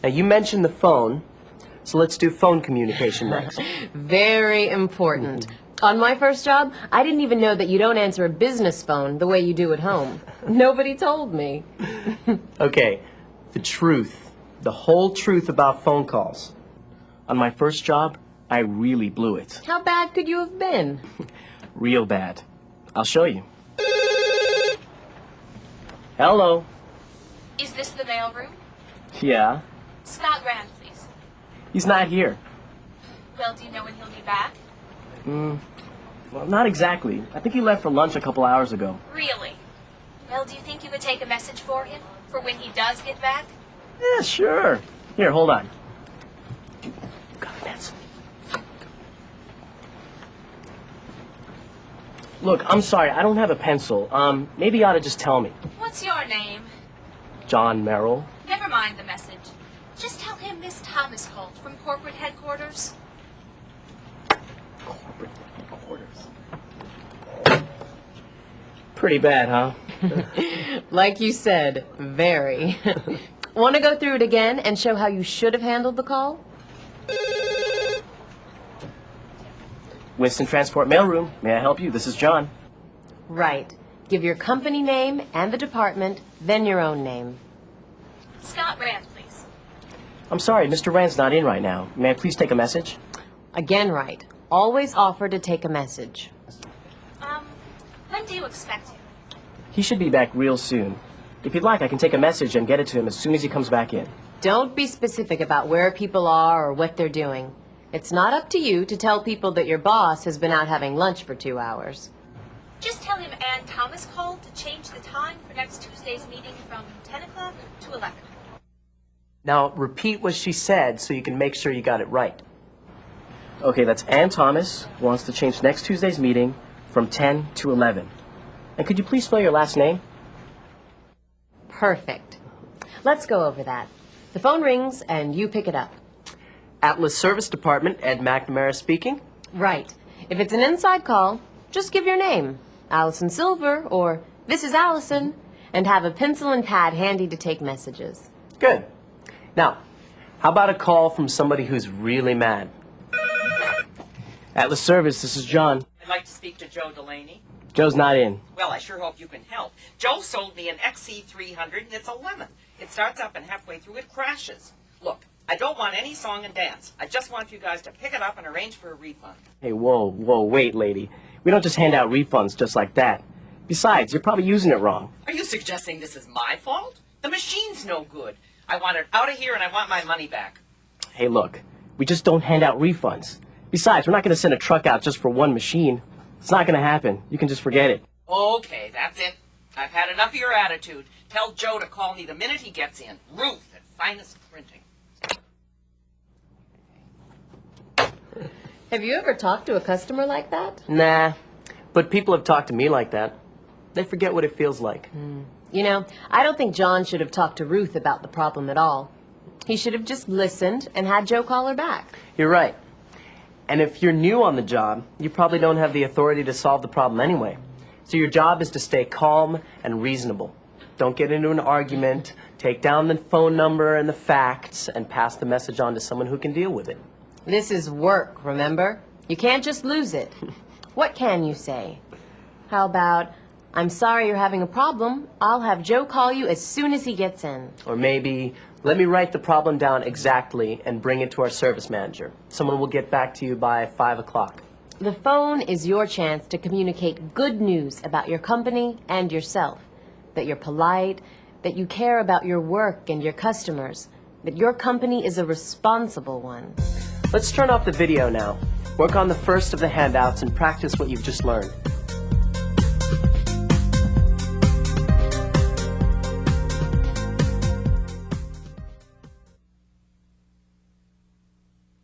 Now, you mentioned the phone, so let's do phone communication next. Very important. On my first job, I didn't even know that you don't answer a business phone the way you do at home. Nobody told me. Okay, the truth. The whole truth about phone calls. On my first job, I really blew it. How bad could you have been? Real bad. I'll show you. Hello. Is this the mailroom? Yeah. Scott Rand, please. He's not here. Well, do you know when he'll be back? Well, not exactly. I think he left for lunch a couple hours ago. Really? Well, do you think you could take a message for him? For when he does get back? Yeah, sure. Here, hold on. Got a pencil. Look, I'm sorry, I don't have a pencil. Maybe you ought to just tell me. What's your name? John Merrill. Never mind the message. Just tell him Miss Thomas called from corporate headquarters. Corporate headquarters. Pretty bad, huh? Like you said, very. Want to go through it again and show how you should have handled the call? Winston Transport Mailroom. May I help you? This is John. Right. Give your company name and the department, then your own name. Scott Rand, please. I'm sorry, Mr. Rand's not in right now. May I please take a message? Again, right. Always offer to take a message. When do you expect him? He should be back real soon. If you'd like, I can take a message and get it to him as soon as he comes back in. Don't be specific about where people are or what they're doing. It's not up to you to tell people that your boss has been out having lunch for 2 hours. Just tell him Ann Thomas called to change the time for next Tuesday's meeting from 10 o'clock to 11. Now, repeat what she said so you can make sure you got it right. Okay, that's Ann Thomas wants to change next Tuesday's meeting from 10 to 11. And could you please spell your last name? Perfect. Let's go over that. The phone rings and you pick it up. Atlas Service Department, Ed McNamara speaking. Right. If it's an inside call, just give your name. Allison Silver or this is Allison, and have a pencil and pad handy to take messages. Good. Now, how about a call from somebody who's really mad? Atlas Service, this is John. I'd like to speak to Joe Delaney. Joe's not in. Well, I sure hope you can help. Joe sold me an XC300 and it's a lemon. It starts up and halfway through it crashes. Look, I don't want any song and dance. I just want you guys to pick it up and arrange for a refund. Hey, whoa, wait, lady. We don't just hand out refunds just like that. Besides, you're probably using it wrong. Are you suggesting this is my fault? The machine's no good. I want it out of here and I want my money back. Hey, look, we just don't hand out refunds. Besides, we're not going to send a truck out just for one machine. It's not going to happen. You can just forget it. Okay, that's it. I've had enough of your attitude. Tell Joe to call me the minute he gets in. Ruth at Finest Printing. Have you ever talked to a customer like that? Nah, but people have talked to me like that. They forget what it feels like. You know, I don't think John should have talked to Ruth about the problem at all. He should have just listened and had Joe call her back. You're right. And if you're new on the job, you probably don't have the authority to solve the problem anyway. So your job is to stay calm and reasonable. Don't get into an argument. Take down the phone number and the facts and pass the message on to someone who can deal with it. This is work, remember? You can't just lose it. What can you say? How about, I'm sorry you're having a problem. I'll have Joe call you as soon as he gets in. Or maybe, let me write the problem down exactly and bring it to our service manager. Someone will get back to you by 5 o'clock. The phone is your chance to communicate good news about your company and yourself. That you're polite, that you care about your work and your customers, that your company is a responsible one. Let's turn off the video now. Work on the first of the handouts and practice what you've just learned.